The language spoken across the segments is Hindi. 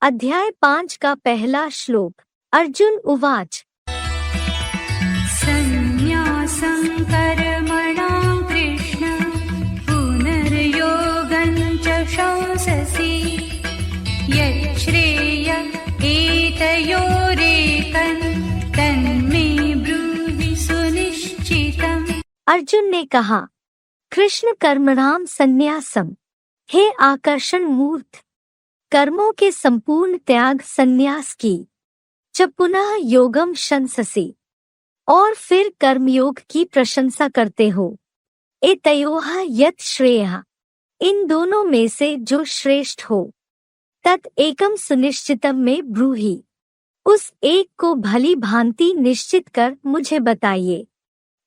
अध्याय 5 का पहला श्लोक। अर्जुन उवाच। संन्यासं कर्मणां कृष्ण पुनर्योगं च शंससि यच्छ्रेय एतयोरेकं तन्मे ब्रूहि सुनिश्चितम्। अर्जुन ने कहा, कृष्ण कर्मणाम संन्यासम, हे आकर्षण मूर्त, कर्मों के संपूर्ण त्याग संन्यास की, च पुनः योगम शंससि, और फिर कर्मयोग की प्रशंसा करते हो, एतयोः यत् श्रेयः, इन दोनों में से जो श्रेष्ठ हो, तत् एकम सुनिश्चितम में ब्रूहि, उस एक को भली भांति निश्चित कर मुझे बताइए।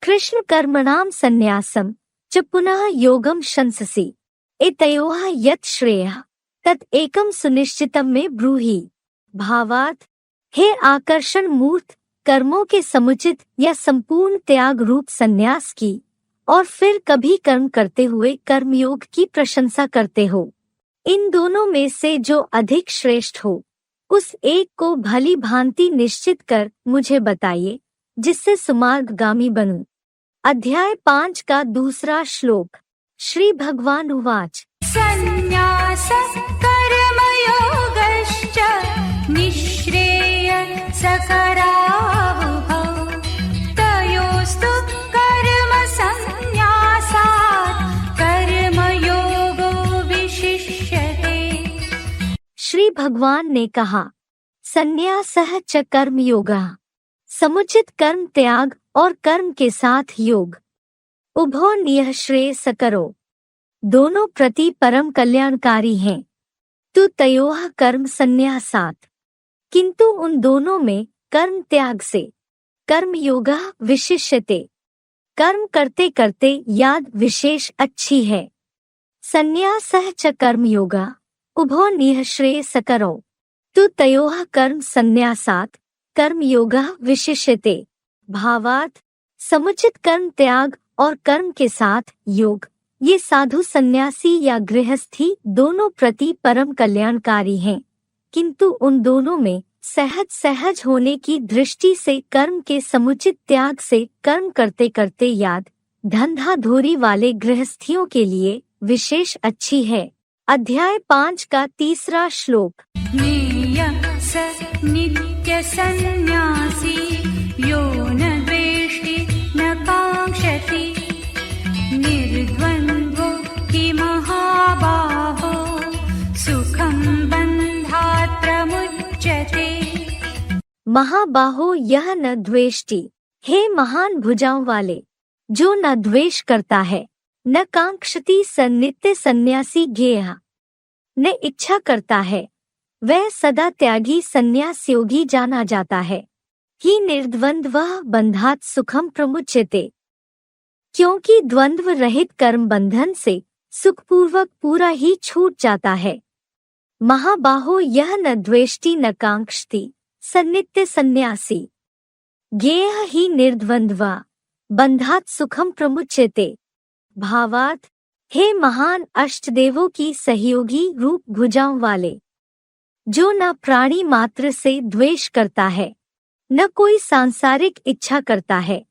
कृष्ण कर्मणाम संन्यासम च पुनः योगम शंससि एतयोः यत् श्रेयः तत् एकम सुनिश्चितम में ब्रूहि। भावार्थ, हे आकर्षण मूर्त, कर्मों के समुचित या संपूर्ण त्याग रूप संन्यास की और फिर कभी कर्म करते हुए कर्मयोग की प्रशंसा करते हो, इन दोनों में से जो अधिक श्रेष्ठ हो, उस एक को भली भांति निश्चित कर मुझे बताइए, जिससे सुमार्गगामी बनूं। अध्याय 5 का दूसरा श्लोक। श्री भगवान उवाच। संन्यासः कर्मयोगश्च निःश्रेयसकरावुभौ तयोस्तु कर्मसंन्यासात् कर्मयोगो विशिष्यते। श्री भगवान ने कहा, संन्यासः च कर्मयोगः, समुचित कर्म त्याग और कर्म के साथ योग, उभौ निःश्रेयसकरो, दोनों प्रति परम कल्याणकारी हैं। तु तयोः कर्म संन्यासात्, किंतु उन दोनों में कर्म त्याग से कर्म योगः विशिष्यते, कर्म करते करते याद विशेष अच्छी है। संन्यासः च कर्मयोगः उभौ निःश्रेयसकरो, तु तयोः कर्म संन्यासात् कर्मयोगः विशिष्यते। भावार्थ, समुचित कर्म त्याग और कर्म के साथ योग, ये साधु सन्यासी या गृहस्थी दोनों प्रति परम कल्याणकारी हैं, किंतु उन दोनों में सहज होने की दृष्टि से कर्म के समुचित त्याग से कर्म करते करते याद धंधाधोरी वाले गृहस्थियों के लिए विशेष अच्छी है। अध्याय 5 का तीसरा श्लोक। ज्ञेयः स नित्यसन्न्यासी यो न द्वेष्टि न काङ्क्षति निर्द्वन्द्वो हि महाबाहो सुखं बन्धात् प्रमुच्यते। महाबाहो यह न द्वेष्टि, हे महान भुजाओं वाले, जो न द्वेष करता है, न कांक्षति स नित्य सन्यासी ज्ञेयः, न इच्छा करता है, वह सदा त्यागी सन्यास योगी जाना जाता है। ही निर्द्वन्द्वः बंधात् सुखम प्रमुच्यते, क्योंकि द्वंद्व रहित कर्म बंधन से सुखपूर्वक पूरा ही छूट जाता है। महाबाहो यह न द्वेष्टि न कांक्षति स नित्य सन्यासी ज्ञेयः ही निर्द्वन्द्वः बंधात् सुखम प्रमुच्यते। भावार्थ, हे महान अष्टदेवों की सहयोगी रूप भुजाओं वाले, जो न प्राणी मात्र से द्वेष करता है, न कोई सांसारिक इच्छा करता है,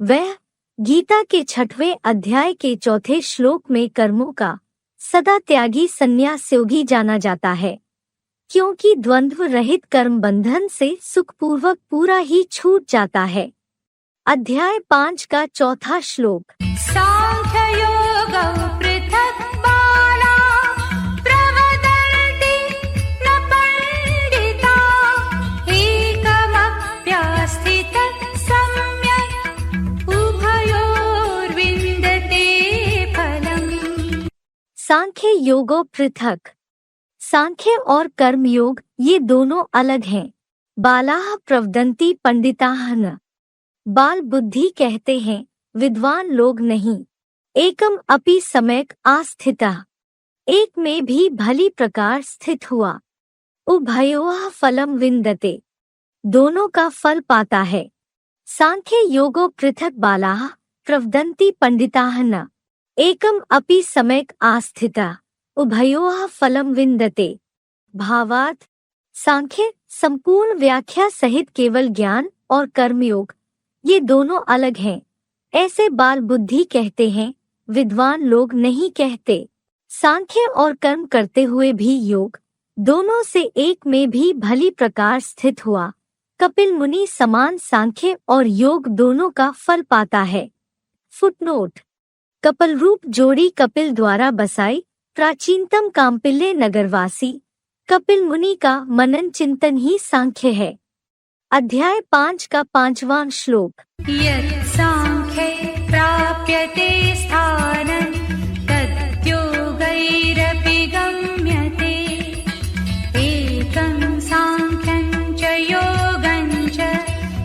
वह गीता के 6वें अध्याय के 4थे श्लोक में कर्मों का सदा त्यागी सन्यास योगी जाना जाता है, क्योंकि द्वंद्व रहित कर्म बंधन से सुखपूर्वक पूरा ही छूट जाता है। अध्याय 5 का 4था श्लोक। सांख्ययोगौ पृथक् बाला प्रवदन्ति न पंडिता एकमप्यास्थितः सम्यक् उभयोर्विन्दते फलम्। सांख्य योगो पृथक, सांख्य और कर्म योग ये दोनों अलग हैं। बालाः प्रवदन्ति पंडिताः न, बाल बुद्धि कहते हैं, विद्वान लोग नहीं। एकम अपि सम्यक् आस्थितः, एक में भी भली प्रकार स्थित हुआ। उभयोः फलम विन्दते, दोनों का फल पाता है। सांख्य योगो पृथक बालाः प्रवदन्ति पंडिताः न, एकम अपि सम्यक् आस्थितः उभयोः फलम विन्दते। भावार्थ, सांख्य संपूर्ण व्याख्या सहित केवल ज्ञान और कर्मयोग, ये दोनों अलग हैं। ऐसे बाल बुद्धि कहते हैं, विद्वान लोग नहीं कहते। सांख्य और कर्म करते हुए भी योग, दोनों से एक में भी भली प्रकार स्थित हुआ। कपिल मुनि समान सांख्य और योग दोनों का फल पाता है। फुटनोट: कपिल रूप जोड़ी कपिल द्वारा बसाई प्राचीनतम काम्पिल्य नगरवासी कपिल मुनि का मनन चिंतन ही सांख्य है। अध्याय 5 का 5वां श्लोक। यत् सांख्ये प्राप्यते स्थानं तद्योगैरपि गम्यते एकं सांख्यं च योगं च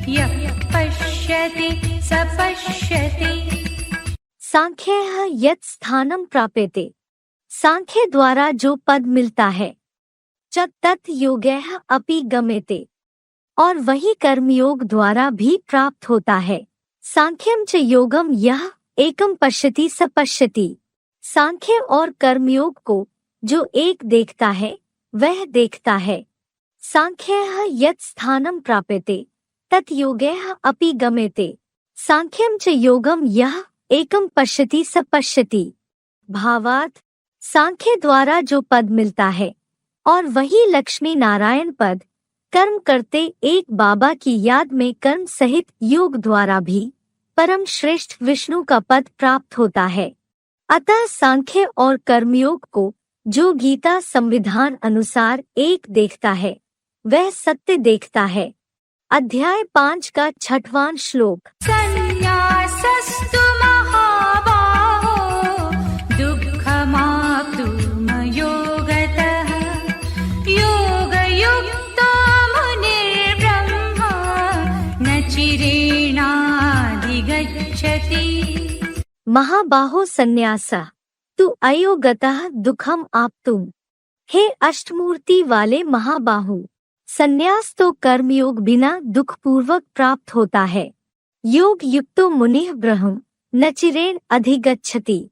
यः पश्यति स पश्यति। सांख्यः यत् स्थानं प्राप्यते, सांख्य द्वारा जो पद मिलता है। च तत् योगैः अपि गम्यते, और वही कर्मयोग द्वारा भी प्राप्त होता है। सांख्यम च योगम यह एकम पश्यति स पश्यति, सांख्य और कर्मयोग को जो एक देखता है वह देखता है। सांख्यः यत् स्थानं प्राप्यते तत् योगैः अपि गम्यते, सांख्यम च योगम यह एकम पश्यति स पश्यति। भावार्थ: सांख्य द्वारा जो पद मिलता है और वही लक्ष्मी नारायण पद, कर्म करते एक बाबा की याद में कर्म सहित योग द्वारा भी परम श्रेष्ठ विष्णु का पद प्राप्त होता है। अतः सांख्य और कर्मयोग को जो गीता संविधान अनुसार एक देखता है वह सत्य देखता है। अध्याय 5 का 6वां श्लोक। संन्यासस्तु महाबाहो दुःखमाप्तुमयोगतः योगयुक्तो मुनिर्ब्रह्मा न चिरेणाधिगच्छति। महाबाहो संन्यासा तु अयोगतः दुखम आप्तुम। हे अष्टमूर्ति वाले महाबाहु, संन्यास तो कर्मयोग बिना दुखपूर्वक प्राप्त होता है। योग युक्तो मुनिः ब्रह्म न चिरेण अधिगच्छति।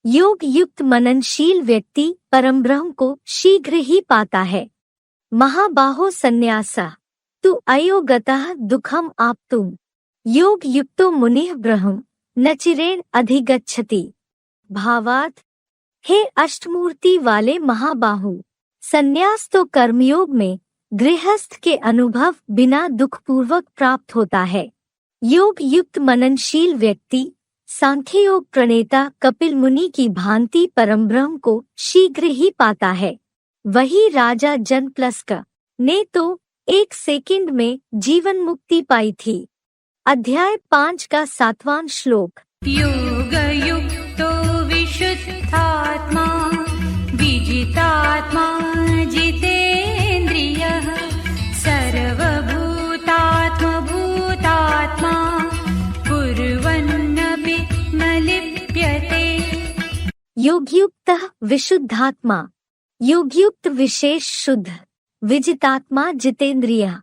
योग युक्त मननशील व्यक्ति परम ब्रह्म को शीघ्र ही पाता है। महाबाहो संन्यासा तु अयोगतः दुखम आप्तुम। योग युक्तो मुनिः ब्रह्म न चिरेण अधिगच्छति। भावार्थ: हे अष्टमूर्ति वाले महाबाहु, संन्यास तो कर्मयोग में गृहस्थ के अनुभव बिना दुखपूर्वक प्राप्त होता है। योग युक्त मननशील व्यक्ति सांख्ययोग प्रणेता कपिल मुनि की भांति परम ब्रह्म को शीघ्र ही पाता है। वही राजा जनप्लस्क ने तो 1 सेकंड में जीवन मुक्ति पाई थी। अध्याय 5 का 7वां श्लोक। योगयुक्तो विशुद्धात्मा विजितात्मा जितेन्द्रियः सर्वभूतात्मभूतात्मा कुर्वन्नपि न लिप्यते। योगयुक्तः विशुद्धात्मा, योगयुक्त विशेष शुद्ध, विजितात्मा जितेंद्रिय,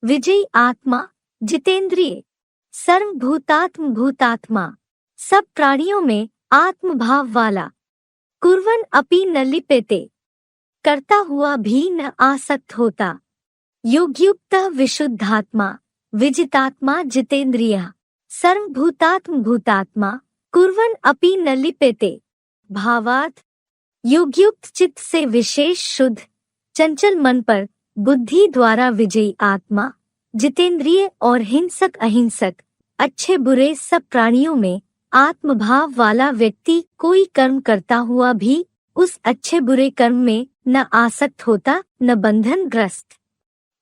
विजयी आत्मा जितेंद्रिय, सर्वभूतात्म भूतात्मा, सब प्राणियों में आत्मभाव वाला, कुर्वन अपि न लिप्यते, करता हुआ भी न आसक्त होता। योगयुक्त विशुद्धात्मा विजितात्मा जितेंद्रिय सर्वभूतात्म भूतात्मा कुर्वन अपि न लिप्यते। भावार्थ: योगयुक्त चित्त से विशेष शुद्ध चंचल मन पर बुद्धि द्वारा विजयी आत्मा, जितेंद्रिय और हिंसक अहिंसक, अच्छे बुरे सब प्राणियों में आत्मभाव वाला व्यक्ति कोई कर्म करता हुआ भी उस अच्छे बुरे कर्म में न आसक्त होता न बंधन ग्रस्त।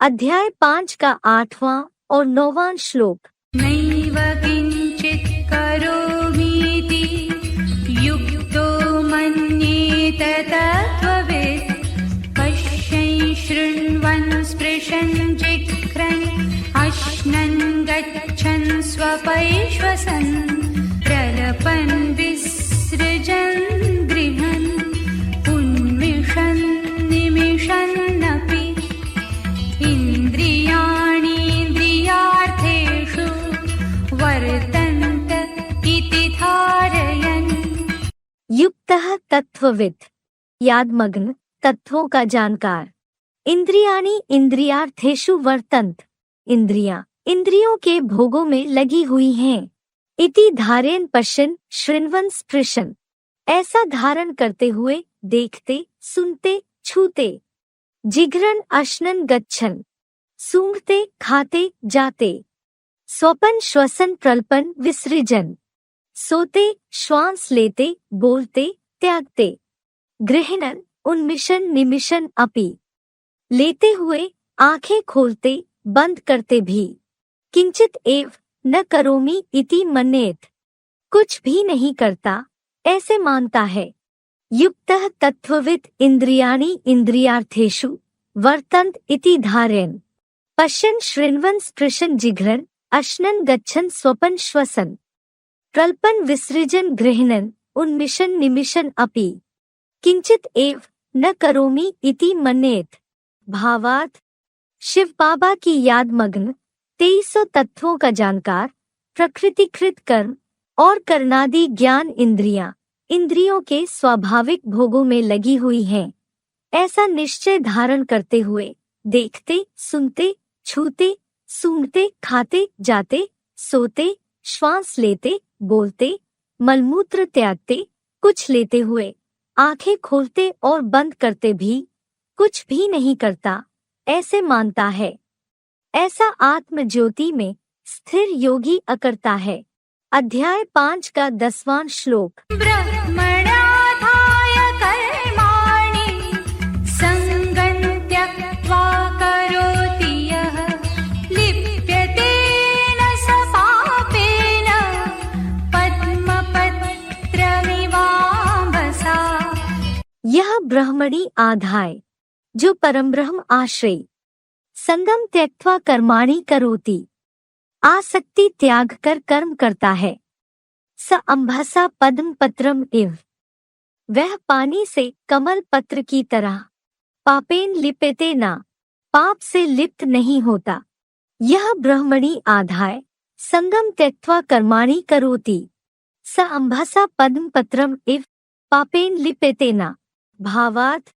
अध्याय 5 का 8वां और 9वां श्लोक। नैव किंचित् करोमीति युक्तो मन्येत तत्त्ववित् पश्यन् शृण्वन् स्पृशन् जिघ्रन् अश्नन् गच्छन् स्वपैश्वसन् प्रलपन् विसृजन् गृहन् उन्मिषन् निमिषन्नपि इन्द्रियाणीन्द्रियार्थेषु वर्तन्त इति धारयन्। युक्तः तत्ववित्, यादमग्न, तत्वों का जानकार। इंद्रियाणि इंद्रियार्थेषु वर्तन्त। इंद्रियां इंद्रियों के भोगों में लगी हुई हैं। इति धारयन् पश्यन् शृण्वन् स्पृशन्। ऐसा धारण करते हुए, देखते, सुनते, छूते। जिघ्रन् अश्नन् गच्छन्। सूंघते, खाते, जाते। स्वपन श्वसन प्रल्पन विसृजन। सोते, श्वास लेते, बोलते, त्यागते। गृह्णन् उन्मिषन् निमिषन् अपि। लेते हुए, आंखें खोलते, बंद करते भी। किंचित एव न करोमि इति मन्येत। कुछ भी नहीं करता, ऐसे मानता है। युक्तः तत्त्ववित् इंद्रियाणि इंद्रियार्थेषु वर्तन्त इति धारयन् पश्यन् शृण्वन् स्पृशन् जिघ्रन् अश्नन् गच्छन् स्वपन् श्वसन् प्रल्पन् विसृजन् गृह्णन् उन्मिषन् निमिषन् अपि। किंचित एव न करोमि इति मन्येत। भावार्थ, शिव बाबा की याद मग्न 2300 तत्वों का जानकार, प्रकृतिकृत कर्म और करनादि ज्ञान इंद्रियां इंद्रियों के स्वाभाविक भोगों में लगी हुई हैं। ऐसा निश्चय धारण करते हुए, देखते, सुनते, छूते, सूंघते, खाते, जाते, सोते, श्वास लेते, बोलते, मलमूत्र त्यागते, कुछ लेते हुए, आंखें खोलते और बंद करते भी, कुछ भी नहीं करता, ऐसे मानता है। ऐसा आत्म ज्योति में स्थिर योगी अकर्ता है। अध्याय 5 का 10वां श्लोक। ब्रह्मण्याधाय कर्माणि संगं त्यक्त्वा करोति यः लिप्यते न स पापेन पद्मपत्रमिवाम्भसा। यह ब्रह्मणि आधाय, जो परमब्रह्म आश्रय, संगम त्यक्त्वा कर्माणि करोति, आसक्ति त्याग कर कर्म करता है। स अंभसा पद्म पत्रम इव, वह पानी से कमल पत्र की तरह, पापेन लिप्यते न, पाप से लिप्त नहीं होता। यह ब्रह्मणि आधाय, संगम त्यक्त्वा कर्माणि करोति, स अंभसा पद्म पत्रम इव, पापेन लिप्यते न। भावार्थ,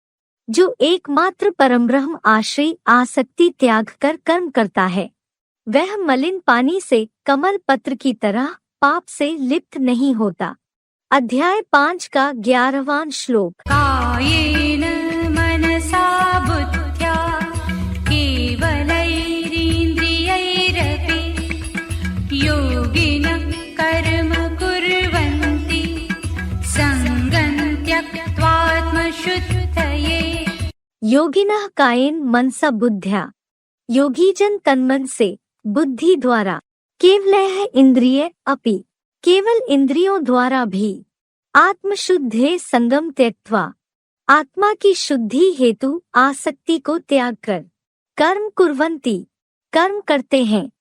जो एकमात्र परमब्रह्म आश्रय आसक्ति त्याग कर कर्म करता है, वह मलिन पानी से कमल पत्र की तरह पाप से लिप्त नहीं होता। अध्याय 5 का 11वां श्लोक। कायेन मनसा बुद्ध्या केवलैरिन्द्रियैरपि योगिनः कर्म कुर्वन्ति संगं त्यक्त्वात्मशुद्धये। योगिनः कायेन मनसा बुद्ध्या, योगीजन तन्मन से, बुद्धि द्वारा, केवलैः इंद्रिय अपि, केवल इंद्रियों द्वारा भी, आत्मशुद्धे संगम त्यक्त्वा, आत्मा की शुद्धि हेतु आसक्ति को त्याग कर, कर्म कुर्वन्ति, कर्म करते हैं।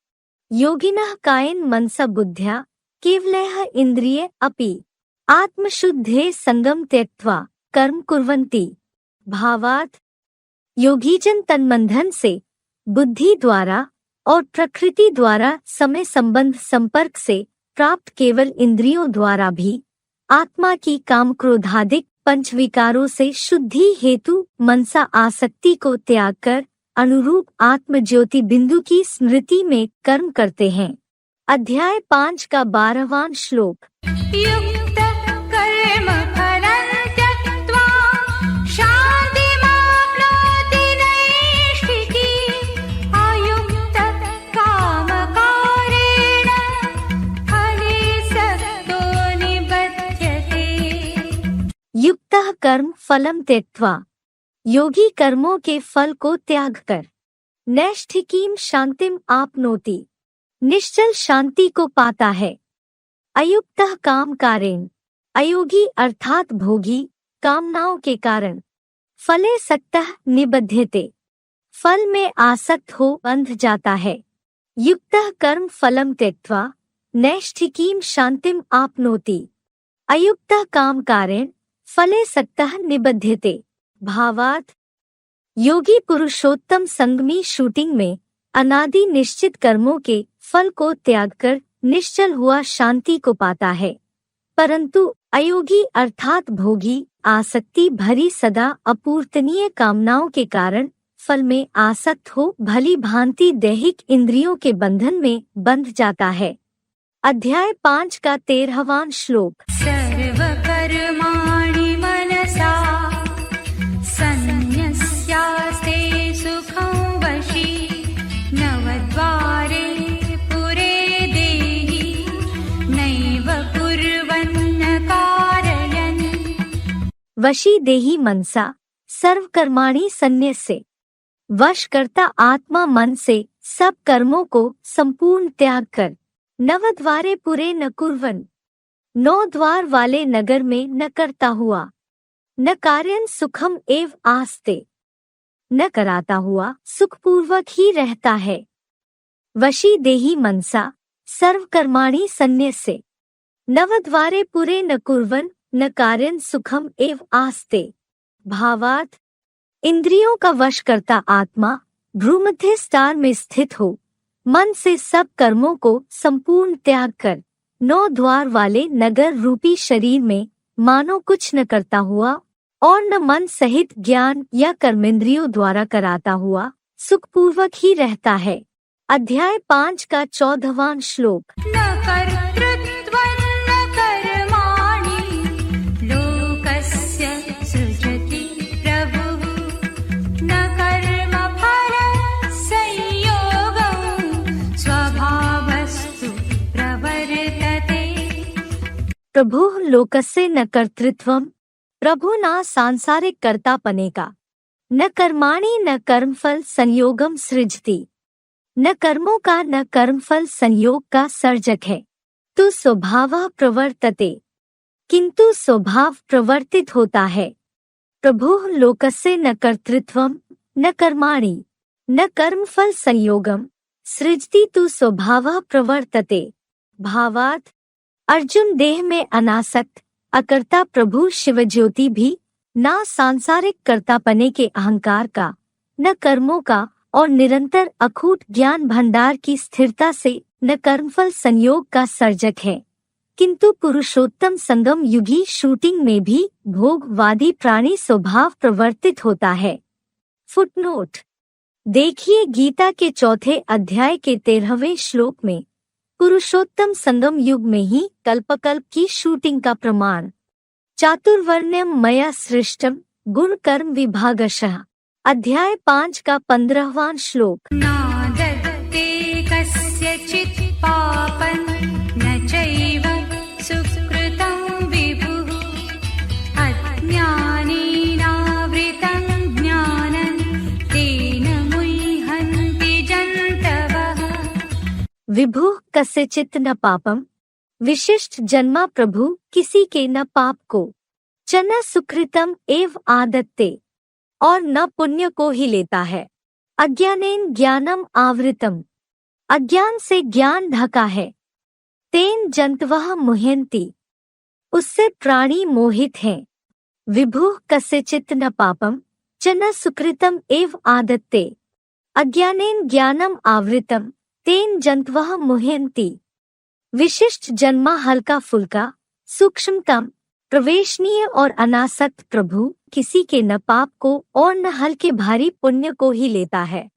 योगिनः कायेन मनसा बुद्ध्या केवलैः इंद्रिय अपि, आत्मशुद्धे संगम त्यक्त्वा, कर्म कुर्वन्ति। भावार्थ, योगीजन तन्मंधन से, बुद्धि द्वारा और प्रकृति द्वारा समय संबंध संपर्क से प्राप्त केवल इंद्रियों द्वारा भी आत्मा की काम क्रोधादिक पंचविकारों से शुद्धि हेतु मनसा आसक्ति को त्याग कर अनुरूप आत्म ज्योति बिंदु की स्मृति में कर्म करते हैं। अध्याय 5 का 12वां श्लोक। युक्तः कर्म फलम त्यक्त्वा, योगी कर्मों के फल को त्याग कर, नैष्ठिकीम शांतिम आपनोति, निश्चल शांति को पाता है। अयुक्तः काम कारेण, अयोगी अर्थात भोगी कामनाओं के कारण, फले सक्तः निबध्यते, फल में आसक्त हो बंध जाता है। युक्तः कर्म फलम त्यक्त्वा नैष्ठिकीम शांतिम आपनोति, अयुक्तः काम कारेण फले सक्तः निबध्यते। भावार्थ, योगी पुरुषोत्तम संगमी शूटिंग में अनादि निश्चित कर्मों के फल को त्याग कर निश्चल हुआ शांति को पाता है, परंतु अयोगी अर्थात भोगी आसक्ति भरी सदा अपूर्तनीय कामनाओं के कारण फल में आसक्त हो भली भांति दैहिक इंद्रियों के बंधन में बंध जाता है। अध्याय 5 का 13वां श्लोक। सर्वकर्माणि मनसा सन्न्यस्यास्ते सुखं वशी नवद्वारे पुरे देहि नैव कुर्वन्न कारयन्। वशी देहि मनसा सर्वकर्माणि सन्न्यस्य। वश करता आत्मा मन से सब कर्मों को संपूर्ण त्याग कर। नवद्वारे पुरे न कुर्वन। 9 द्वार वाले नगर में न करता हुआ। न कार्यन सुखम एव आस्ते। न कराता हुआ सुखपूर्वक ही रहता है। वशी देहि मनसा सर्वकर्माणि सन्न्यस्य। नवद्वारे पुरे न कुर्वन न कार्यन सुखम एव आस्ते। भावार्थ, इंद्रियों का वश करता आत्मा भ्रूमध्य स्थान में स्थित हो मन से सब कर्मों को संपूर्ण त्याग कर 9 द्वार वाले नगर रूपी शरीर में मानो कुछ न करता हुआ और न मन सहित ज्ञान या कर्मेंद्रियों द्वारा कराता हुआ सुखपूर्वक ही रहता है। अध्याय 5 का 14वां श्लोक। न कर्तृत्वं न कर्माणि लोकस्य सृजति प्रभुः न कर्मफलसंयोगं स्वभावस्तु प्रवर्तते। प्रभुः लोकस्य न कर्तृत्वम्। प्रभु ना सांसारिक कर्तापने का। न कर्माणि न कर्मफल संयोगम सृजति। न कर्मों का न कर्मफल संयोग का सर्जक है। तो स्वभावः प्रवर्तते, किंतु स्वभाव प्रवर्तित होता है। प्रभुः लोकस्य न कर्तृत्वम् न कर्माणि न कर्मफल संयोगम सृजति तु स्वभावः प्रवर्तते। भावार्थ, अर्जुन देह में अनासक्त अकर्ता प्रभु शिवज्योति भी ना सांसारिक कर्तापने के अहंकार का न कर्मों का और निरंतर अखूट ज्ञान भंडार की स्थिरता से न कर्मफल संयोग का सर्जक है, किंतु पुरुषोत्तम संगम युगी शूटिंग में भी भोगवादी प्राणी स्वभाव प्रवर्तित होता है। फुटनोट, देखिए गीता के 4थे अध्याय के 13वें श्लोक में पुरुषोत्तम संगम युग में ही कल्पकल्प की शूटिंग का प्रमाण। चातुर्वर्ण्यम मया सृष्टम गुण कर्म विभागशः। अध्याय 5 का 15वां श्लोक। नादत्ते कस्यचित् पापं न चैव सुकृतं विभुः अज्ञानेनावृतं ज्ञानं तेन मुह्यन्ति जन्तवः। विभुः कस्यचित् न पापम। विशिष्ट जन्मा प्रभु किसी के न पाप को, च न सुकृतम एव आदत्ते और न पुण्य को ही लेता है। अज्ञानेन ज्ञानम आवृतम, अज्ञान से ज्ञान ढका है। तेन जंतवः मुह्यन्ति, उससे प्राणी मोहित हैं। विभुः कस्यचित् न पापम च न सुकृतम एव आदत्ते अज्ञानेन ज्ञानम आवृतम तेन जंतवः मुह्यन्ति। विशिष्ट जन्मा हल्का फुल्का सूक्ष्मतम प्रवेशनीय और अनासक्त प्रभु किसी के न पाप को और न हल्के भारी पुण्य को ही लेता है।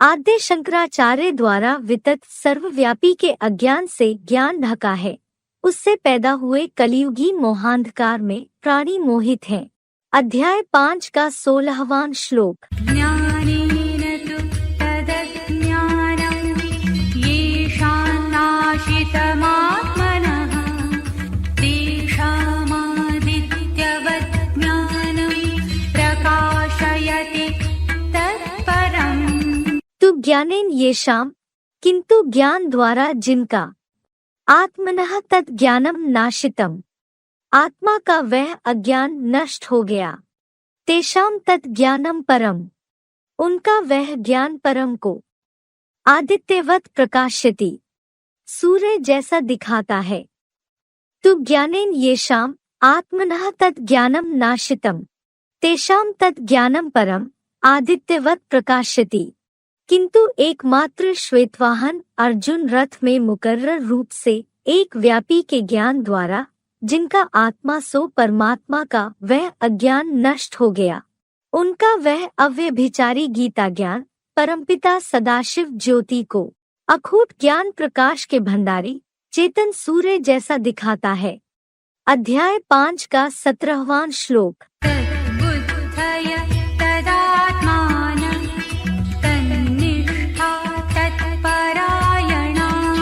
आद्य शंकराचार्य द्वारा वितत सर्वव्यापी के अज्ञान से ज्ञान ढका है, उससे पैदा हुए कलियुगी मोहांधकार में प्राणी मोहित हैं। अध्याय 5 का 16वां श्लोक। ज्ञानेन तु तदज्ञानं येषान्नाशितमात्मनः तेषामादित्यवत् ज्ञानं प्रकाशयति तत्परम्। तु ज्ञानेन येषाम्, किंतु ज्ञान द्वारा जिनका, आत्मनः तत् ज्ञानम नाशितम, आत्मा का वह अज्ञान नष्ट हो गया। तेषाम तत् ज्ञानम परम, उनका वह ज्ञान परम को। आदित्यवत प्रकाश्यति, सूर्य जैसा दिखाता है। तु ज्ञानेन येषाम् आत्मनः तत् ज्ञानम नाशितम, तेषाम तत् ज्ञानम परम आदित्यवत प्रकाश्यति। किंतु एकमात्र श्वेतवाहन अर्जुन रथ में मुकर्रर रूप से एक व्यापी के ज्ञान द्वारा जिनका आत्मा सो परमात्मा का वह अज्ञान नष्ट हो गया, उनका वह अव्यभिचारी गीता ज्ञान परमपिता सदाशिव ज्योति को अखूट ज्ञान प्रकाश के भंडारी चेतन सूर्य जैसा दिखाता है। अध्याय 5 का 17वां श्लोक। तद्बुद्धय तदात्मानं तन्निष्ठा तत्परायणाः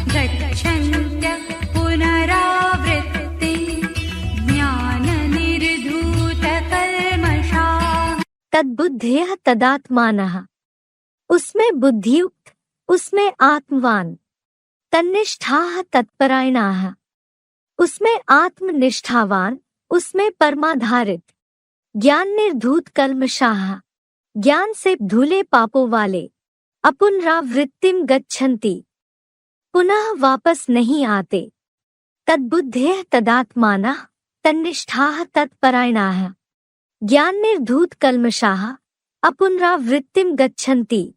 गच्छन्त्यः पुनरावृत्तिं ज्ञाननिर्धूतकल्मषाः। तद्बुद्धयः तदात्मानः, उसमें बुद्धियुक्त, उसमें आत्मवान। तन्निष्ठाः तत्परायणाः, उसमें आत्मनिष्ठावान, उसमें परमाधारित। ज्ञान निर्धूत कल्मषाः, ज्ञान से धुले पापों वाले। अपुनरावृत्तिम गच्छन्ति, पुनः वापस नहीं आते। तद्बुद्धयः तदात्मानः तन्निष्ठाः तत्परायणाः, ज्ञान निर्धूत कल्मषाः अपुनरावृत्तिम गच्छन्ति।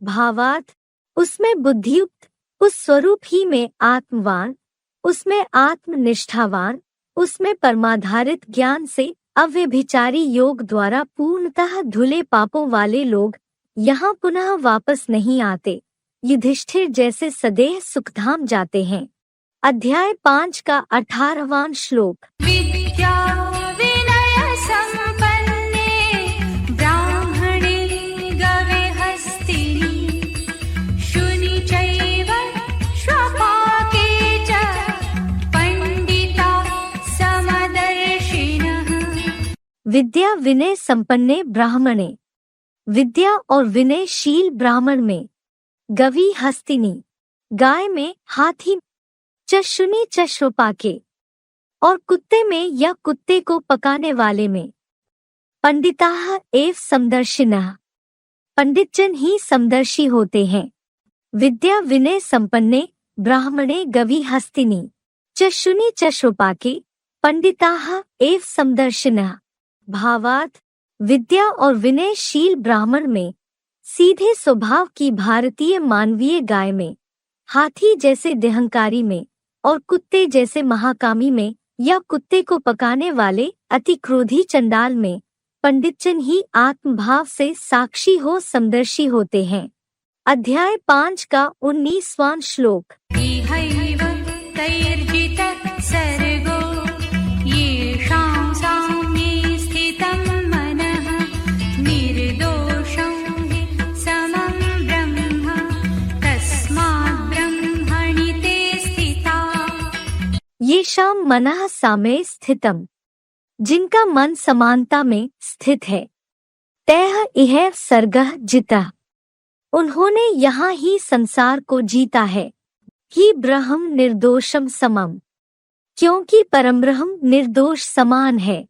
भावार्थ, उसमें बुद्धियुक्त, उस स्वरूप ही में आत्मवान, उसमें आत्मनिष्ठावान, उसमें परमाधारित ज्ञान से अव्यभिचारी योग द्वारा पूर्णतः धुले पापों वाले लोग यहाँ पुनः वापस नहीं आते। युधिष्ठिर जैसे सदैव सुखधाम जाते हैं। अध्याय 5 का 18वां श्लोक। विद्या विनय संपन्ने ब्राह्मणे गविहस्तिनि शुनि चैव श्वपाके च पंडिता समदर्शिनः। विद्या विनय संपन्ने ब्राह्मणे, विद्या और विनयशील ब्राह्मण में, गवी हस्तिनी गाय में, हाथी च शुनि च श्वपाके और कुत्ते में या कुत्ते को पकाने वाले में, पंडिताः एव समदर्शिनः, पंडितजन ही समदर्शी होते हैं। विद्या विनय संपन्ने ब्राह्मणे गवी हस्तिनी च शुनि च श्वपाके पंडिताः एव समदर्शिनः। भावार्थ, विद्या और विनयशील ब्राह्मण में, सीधे स्वभाव की भारतीय मानवीय गाय में, हाथी जैसे देहंकारी में और कुत्ते जैसे महाकामी में या कुत्ते को पकाने वाले अति क्रोधी चंडाल में, पंडितजन ही आत्मभाव से साक्षी हो समदर्शी होते हैं। अध्याय 5 का 19वां श्लोक। इहैव तैर्जितः सर्गो येषां साम्ये स्थितं मनः निर्दोषं हि समं ब्रह्म तस्मात् ब्रह्मणि ते स्थिताः। येषां मनः साम्ये स्थितम्, जिनका मन समानता में स्थित है। तैः इहैव सर्गः जितः, उन्होंने यहाँ ही संसार को जीता है। ही ब्रह्म निर्दोषम समम, क्योंकि परमब्रह्म निर्दोष समान है।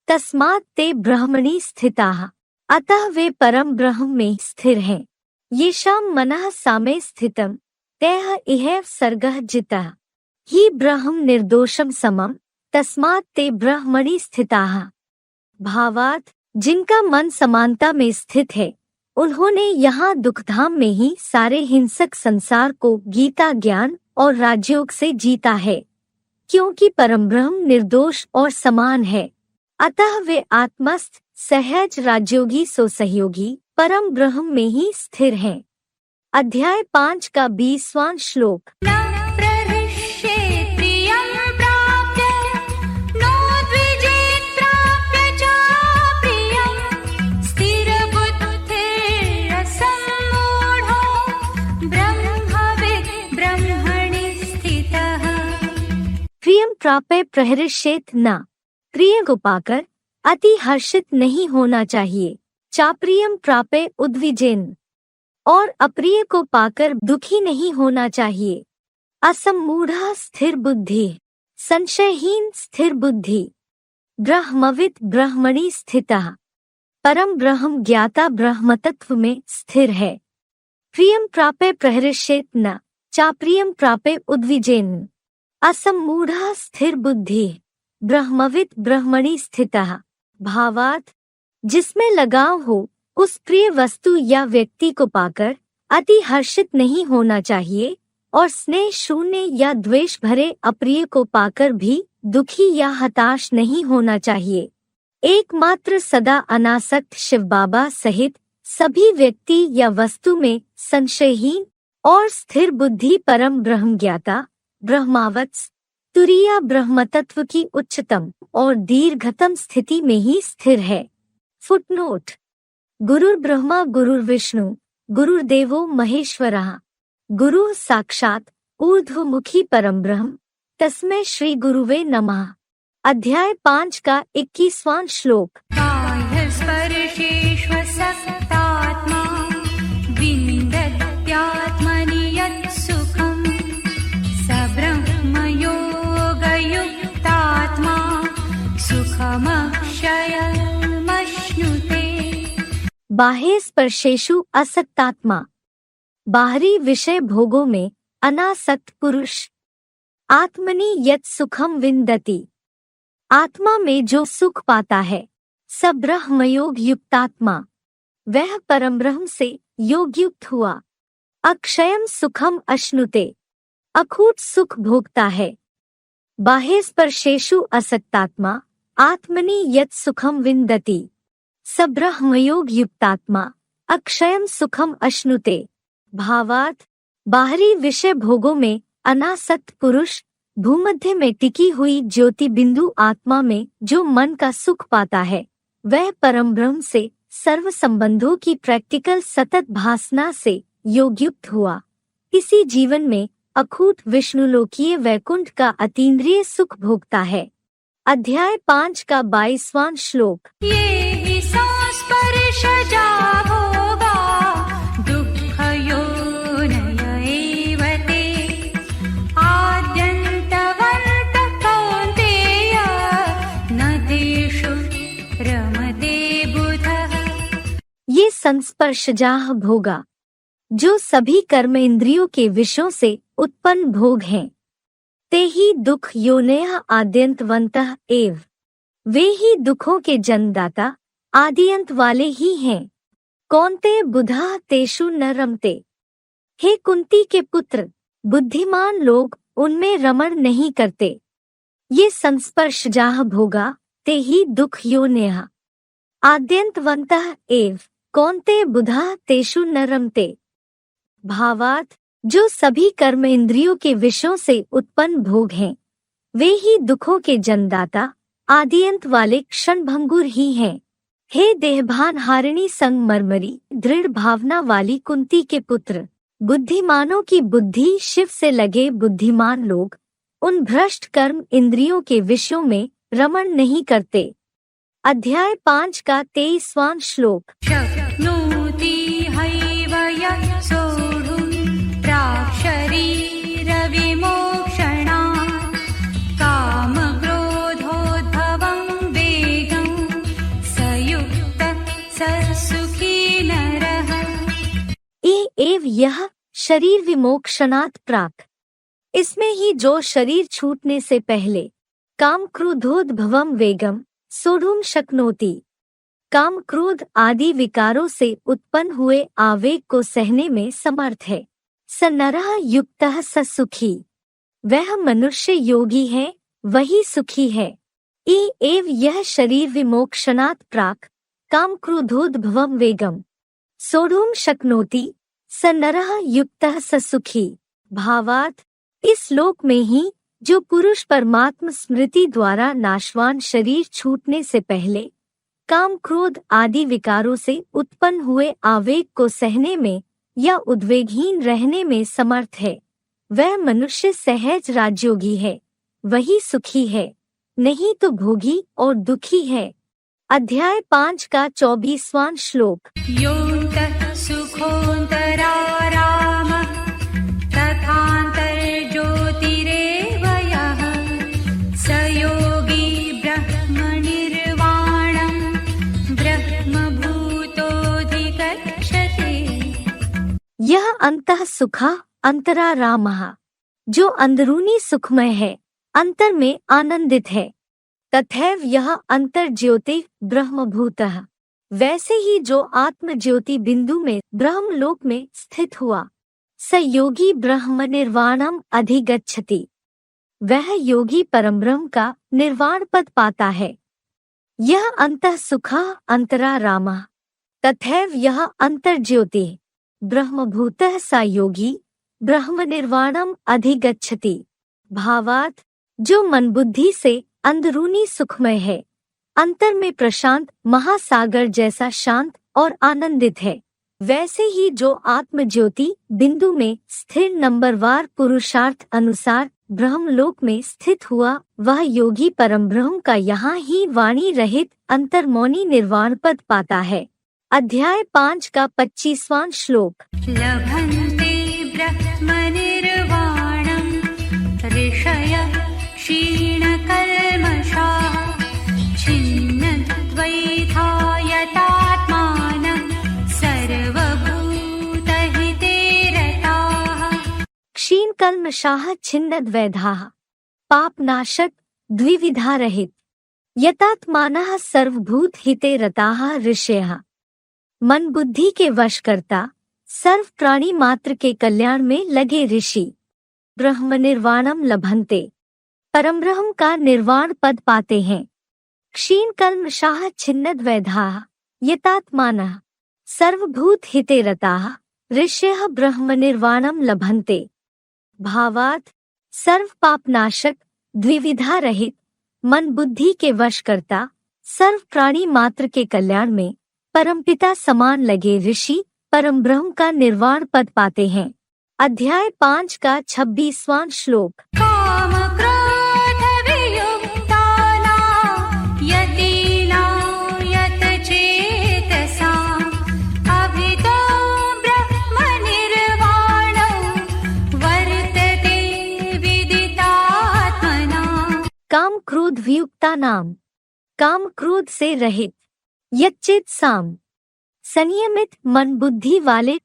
तस्मात् ते ब्रह्मणि स्थिताः, अतः वे परम ब्रह्म में स्थिर हैं। येषां मनः साम्ये स्थितम् तैः इहैव सर्गः जितः। ही ब्रह्म निर्दोषम समम तस्मात् ते ब्रह्मणि स्थिताः। भावार्थ, जिनका मन समानता में स्थित है, उन्होंने यहाँ दुखधाम में ही सारे हिंसक संसार को गीता ज्ञान और राजयोग से जीता है। क्योंकि परमब्रह्म निर्दोष और समान है, अतः वे आत्मस्थ सहज राजयोगी सो सहयोगी परम ब्रह्म में ही स्थिर हैं। अध्याय 5 का 20वां श्लोक। न प्रहृष्येत् प्रियं प्राप्य नो द्विजेत् प्राप्य च प्रियं स्थिरबुद्धिरसम्मूढो ब्रह्मविद् ब्रह्मणि स्थितः। प्रियम प्राप्य प्रहृष्येत् न, प्रिय को पाकर अति हर्षित नहीं होना चाहिए। चाप्रियम प्राप्य उद्विजेन, और अप्रिय को पाकर दुखी नहीं होना चाहिए। असम्मूढ़ः स्थिर बुद्धि, संशयहीन स्थिर बुद्धि। ब्रह्मविद् ब्रह्मणि स्थितः, परम ब्रह्म ज्ञाता ब्रह्म तत्व में स्थिर है। प्रियम प्राप्य प्रहृष्येत् न, चाप्रियम प्राप्य उद्विजेन। असम्मूढ़ः स्थिर बुद्धि, ब्रह्मविद् ब्रह्मणि स्थितः। भावार्थ, जिसमें लगाव हो, उस प्रिय वस्तु या व्यक्ति को पाकर अति हर्षित नहीं होना चाहिए और स्नेह शून्य या द्वेष भरे अप्रिय को पाकर भी दुखी या हताश नहीं होना चाहिए। एकमात्र सदा अनासक्त शिव बाबा सहित सभी व्यक्ति या वस्तु में संशयहीन और स्थिर बुद्धि परम ब्रह्म ज्ञाता ब्रह्मावत्स तुरीया ब्रह्मतत्व की उच्चतम और दीर्घतम स्थिति में ही स्थिर है। फुटनोट: गुरुर् ब्रह्मा गुरुर्विष्णु गुरुर्देवो महेश्वरः गुरुः साक्षात् ऊर्ध्वमुखी परम ब्रह्म तस्मै श्री गुरुवे नमः। अध्याय 5 का 21वां श्लोक। बाह्यस्पर्शेष्वसक्तात्मा विन्दत्यात्मनि यत्सुखम् स ब्रह्मयोगयुक्तात्मा सुखमक्षयमश्नुते। बाह्य स्पर्शेषु असक्तात्मा, बाहरी विषय भोगों में अनासक्त पुरुष। आत्मनि यत् सुखम विन्दति, आत्मा में जो सुख पाता है। स ब्रह्मयोग युक्तात्मा, वह परम ब्रह्म से योग युक्त हुआ। अक्षयम सुखम अश्नुते, अखूट सुख भोगता है। बाह्य स्पर्शेषु असक्तात्मा आत्मनि यत् सुखम विन्दति स ब्रह्मयोग युक्तात्मा अक्षयम सुखम अश्नुते। भावार्थ: बाहरी विषय भोगों में अनासक्त पुरुष भूमध्य में टिकी हुई ज्योति बिंदु आत्मा में जो मन का सुख पाता है, वह परम ब्रह्म से सर्व संबंधों की प्रैक्टिकल सतत भासना से योगयुक्त हुआ। इसी जीवन में अखूट विष्णुलोकीय वैकुंठ का अतीन्द्रिय सुख भोगता है। अध्याय 5 का 22वां श्लोक। ये हि संस्पर्शजा भोगा दुःखयोनय एव ते आद्यन्तवन्तः कौन्तेय न तेषु रमते बुधः। ये संस्पर्शजाह भोगा, जो सभी कर्म इंद्रियों के विषयों से उत्पन्न भोग हैं, ते ही दुख योनयः आद्यन्तवन्तः एव, वे ही दुखों के जन्मदाता आदिअंत वाले ही हैं। कौन्तेय बुधः तेषु न रमते, हे कुंती के पुत्र, बुद्धिमान लोग उनमें रमण नहीं करते। ये संस्पर्शजाह भोगा ते ही दुख योनयः आद्यन्तवन्तः एव, कौन्तेय बुधः तेषु न रमते। भावार्थ: जो सभी कर्म इंद्रियों के विषयों से उत्पन्न भोग हैं, वे ही दुखों के जन्मदाता आदिअंत वाले क्षणभंगुर ही हैं। हे देहभान हारिणी संगमरमरी दृढ़ भावना वाली कुंती के पुत्र, बुद्धिमानों की बुद्धि शिव से लगे बुद्धिमान लोग उन भ्रष्ट कर्म इंद्रियों के विषयों में रमण नहीं करते। अध्याय 5 का 23वां श्लोक। शक्नोति हैव यः सोढुं प्राक्शरीरविमोक्षणात् कामक्रोधोद्भवं वेगं स युक्तः स सुखी नरः। एव यह शरीर विमोक्षणात् प्राक, इसमें ही जो शरीर छूटने से पहले काम क्रोधोद्भवम वेगम सोढुम शक्नोति, काम क्रोध आदि विकारों से उत्पन्न हुए आवेग को सहने में समर्थ है। स नरः युक्तः स सुखी, वह मनुष्य योगी है, वही सुखी है। एव यह शरीर विमोक्षणात् प्राक काम क्रोधोद्भवम वेगम सोढुम शक्नोति स नरः युक्तः स सुखी। भावार्थ: इस लोक में ही जो पुरुष परमात्म स्मृति द्वारा नाशवान शरीर छूटने से पहले काम क्रोध आदि विकारों से उत्पन्न हुए आवेग को सहने में या उद्वेगहीन रहने में समर्थ है, वह मनुष्य सहज राजयोगी है, वही सुखी है, नहीं तो भोगी और दुखी है। अध्याय 5 का 24वां श्लोक। योऽन्तः सुखोऽन्तरारामः तथान्तर्ज्योतिरेव यः स योगी ब्रह्मनिर्वाणं ब्रह्मभूतोऽधिगच्छति। यह अंतः सुखः अंतरारामः, जो अंदरूनी सुखमय है, अंतर में आनंदित है। तथैव यह अंतर्ज्योति ब्रह्मभूतः, वैसे ही जो आत्म ज्योति बिंदु में ब्रह्मलोक में स्थित हुआ। स योगी ब्रह्म निर्वाणम अधिगच्छति, वह योगी परमब्रह्म का निर्वाण पद पाता है। यह अंतः सुखः अंतरा रामः तथैव यह अंतर्ज्योतिः ब्रह्मभूतः सा योगी ब्रह्म निर्वाणम अधिगच्छति। भावार्थ, जो मन बुद्धि से अंदरूनी सुखमय है, अंतर में प्रशांत महासागर जैसा शांत और आनंदित है, वैसे ही जो आत्म ज्योति बिंदु में स्थिर नंबरवार पुरुषार्थ अनुसार ब्रह्मलोक में स्थित हुआ, वह योगी परम ब्रह्म का यहाँ ही वाणी रहित अंतर्मौनी निर्वाण पद पाता है। अध्याय 5 का 25वां श्लोक। लभन्ते ब्रह्मनिर्वाणं ऋषयः क्षीणकल्मषाः छिन्नद्वैधायतात्मानं सर्वभूतहिते रताः। क्षीण कल्मषाः छिन्नद्वैधाः पापनाशक द्विविधा रहित यतात्मानः सर्वभूत हिते रताः ऋषयः मन बुद्धि के वश करता सर्व प्राणी मात्र के कल्याण में लगे ऋषि। ब्रह्म निर्वाणम लभन्ते परम ब्रह्म का निर्वाण पद पाते हैं। क्षीण कल्मषाः छिन्नद्वैधाः यतात्मानः सर्वभूत हिते रताः ऋषयः ब्रह्म निर्वाणम लभन्ते। भावार्थ, सर्व पापनाशक द्विविधा रहित मन बुद्धि के वश करता सर्व प्राणी मात्र के कल्याण में परमपिता समान लगे ऋषि परम ब्रह्म का निर्वाण पद पाते हैं। अध्याय 5 का 26वां श्लोक। काम क्रोध वियुक्तानां यतीनां यतचेतसां अभितो ब्रह्मनिर्वाणं वर्तते विदितात्मनां। काम क्रोध वियुक्ता नाम, काम क्रोध से रहित, यच्चित साम संयमित मन बुद्धि वाले,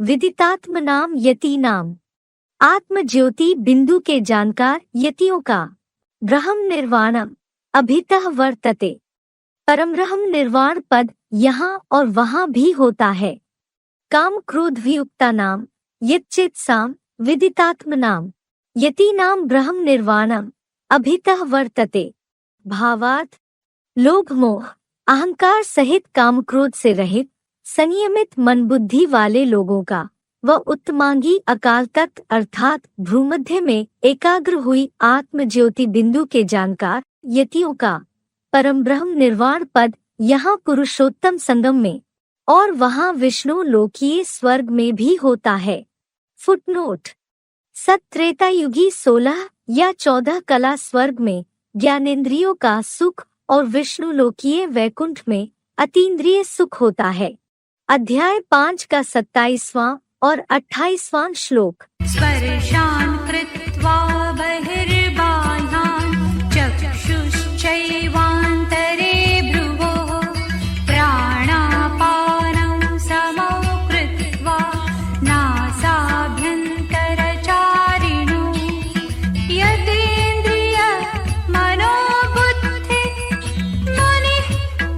विदितात्म नाम यति नाम आत्म ज्योति बिंदु के जानकार यतियों का ब्रह्म निर्वाणम अभितः वर्तते। परम ब्रह्म निर्वाण पद यहाँ और वहाँ भी होता है। काम क्रोध वियुक्ता नाम यच्चित साम विदितात्म नाम यति नाम ब्रह्म निर्वाणम अभितः वर्तते। भावार्थ, लोभ मोह अहंकार सहित काम क्रोध से रहित संयमित मन बुद्धि वाले लोगों का व उत्तमांगी अकाल तख्त अर्थात भ्रूमध्य में एकाग्र हुई आत्म ज्योति बिंदु के जानकार यतियों का परम ब्रह्म निर्वाण पद यहाँ पुरुषोत्तम संगम में और वहाँ विष्णु लोकीय स्वर्ग में भी होता है। फुटनोट। सत्रेता युगी 16 या 14 कला स्वर्ग में ज्ञानेंद्रियों का सुख और विष्णु लोकीय वैकुंठ में अतीन्द्रिय सुख होता है। अध्याय 5 का 27वां और 28वां श्लोक। स्पर्शान् कृत्वा बहिर्बाह्यान् चक्षुश्चैवान्तरे भ्रुवोः प्राणापानं समौ कृत्वा नासाभ्यन्तरचारिणो यतेन्द्रिय मनोबुद्धि मुनिः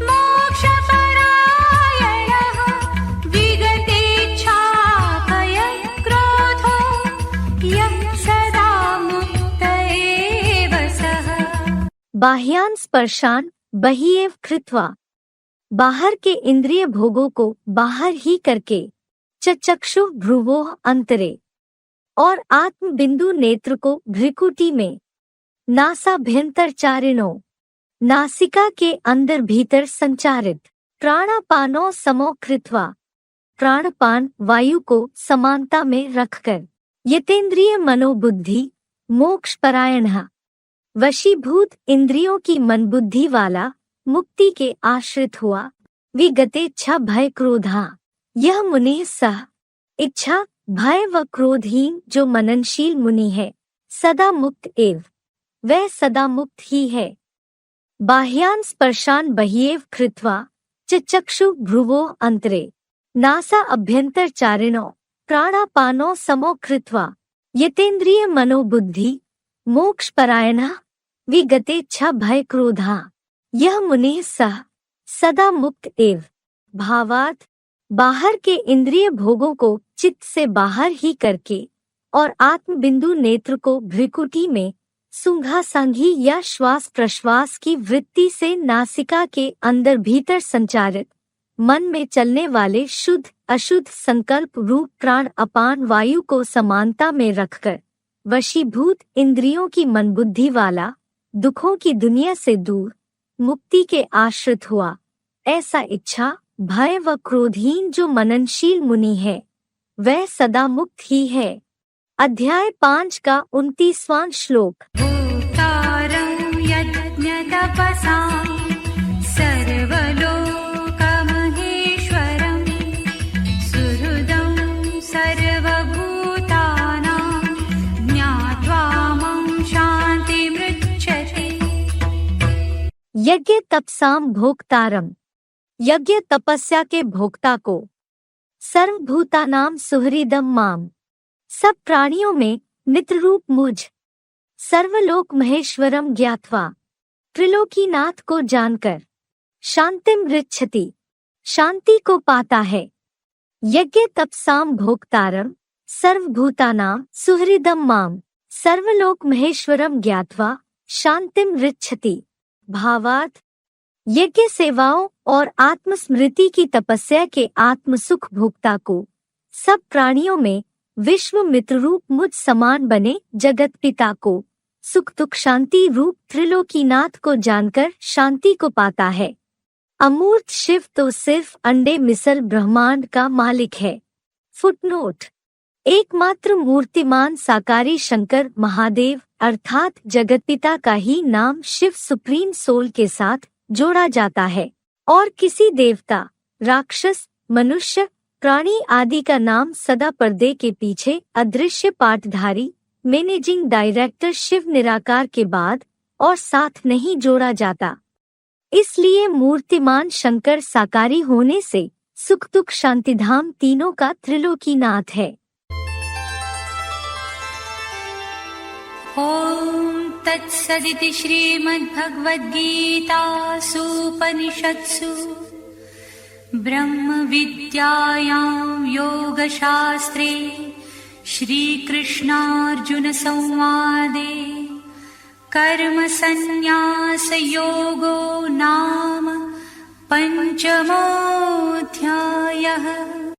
मोक्षपरायणः विगतेच्छाभयक्रोधो यः सदा मुक्त एव सः। बाह्यान स्पर्शान बहिएव कृत्वा, बाहर के इंद्रिय भोगों को बाहर ही करके, चक्षु भ्रुवोः अंतरे और आत्म बिंदु नेत्र को भ्रिकुटी में, नासाभ्यंतरचारिणो नासिका के अंदर भीतर संचारित, प्राणापानो समो कृत्वा प्राणपान वायु को समानता में रखकर, यतेन्द्रिय मनोबुद्धि मोक्षपरायणः वशीभूत इंद्रियों की मन बुद्धि वाला मुक्ति के आश्रित हुआ, विगतेच्छा भय क्रोधा यह मुनि सह इच्छा भय व क्रोधहीन जो मननशील मुनि है सदा मुक्त एव वह सदा मुक्त ही है। बाह्यान स्पर्शान बहिएव कृत्वा चक्षु भ्रुवो अंतरे नासा अभ्यंतर चारिणो प्राणापानो समो कृत्वा यतेन्द्रिय मनोबुद्धि मोक्षपरायणः विगतेच्छा भय क्रोधा यह मुनि सह सदा मुक्त एव। भावार्थ, बाहर के इंद्रिय भोगों को चित्त से बाहर ही करके और आत्म बिंदु नेत्र को भ्रिकुटी में सूंघा सांघी या श्वास प्रश्वास की वृत्ति से नासिका के अंदर भीतर संचारित मन में चलने वाले शुद्ध अशुद्ध संकल्प रूप प्राण अपान वायु को समानता में रखकर वशीभूत इंद्रियों की मन बुद्धि वाला दुखों की दुनिया से दूर मुक्ति के आश्रित हुआ। ऐसा इच्छा भय व क्रोधहीन जो मननशील मुनि है वह सदा मुक्त ही है। अध्याय 5 का 29वां श्लोक। भूतारं यज्ञतपसां सर्वलोकमहेश्वरं सुहृदं सर्वभूतानां ज्ञात्वा मम शान्तिमृच्छति। यज्ञ तपसाम भोक्तारम, यज्ञ तपस्या के भोक्ता को, सर्वभूतानाम सुहृदम माम, सब प्राणियों में नित्यरूप मुझ, सर्वलोक महेश्वरम ज्ञात्वा, त्रिलोकीनाथ को जानकर, शांतिम ऋच्छति, शांति को पाता है। यज्ञ तपसाम भोक्तारम सर्वभूतानाम सुहृदम माम, सर्वलोक महेश्वरम ज्ञात्वा शांतिम ऋच्छति। भावार्थ, यज्ञ सेवाओं और आत्मस्मृति की तपस्या के आत्मसुख भोक्ता को, सब प्राणियों में विश्व मित्र रूप मुझ समान बने जगत पिता को, सुख दुख शांति रूप त्रिलोकीनाथ को जानकर शांति को पाता है। अमूर्त शिव तो सिर्फ अंडे मिसल ब्रह्मांड का मालिक है। फुटनोट, एकमात्र मूर्तिमान साकारी शंकर महादेव अर्थात जगतपिता का ही नाम शिव सुप्रीम सोल के साथ जोड़ा जाता है और किसी देवता, राक्षस, मनुष्य, प्राणी आदि का नाम सदा पर्दे के पीछे अदृश्य पाठधारी मैनेजिंग डायरेक्टर शिव निराकार के बाद और साथ नहीं जोड़ा जाता। इसलिए मूर्तिमान शंकर साकारी होने से सुख दुख शांतिधाम तीनों का त्रिलोकीनाथ है। ॐ तत्सदिति श्रीमद्भगवद्गीतासूपनिषत्सु ब्रह्मविद्यायां योगशास्त्रे श्रीकृष्णार्जुनसंवादे कर्मसन्न्यासयोगो नाम 5मोऽध्यायः।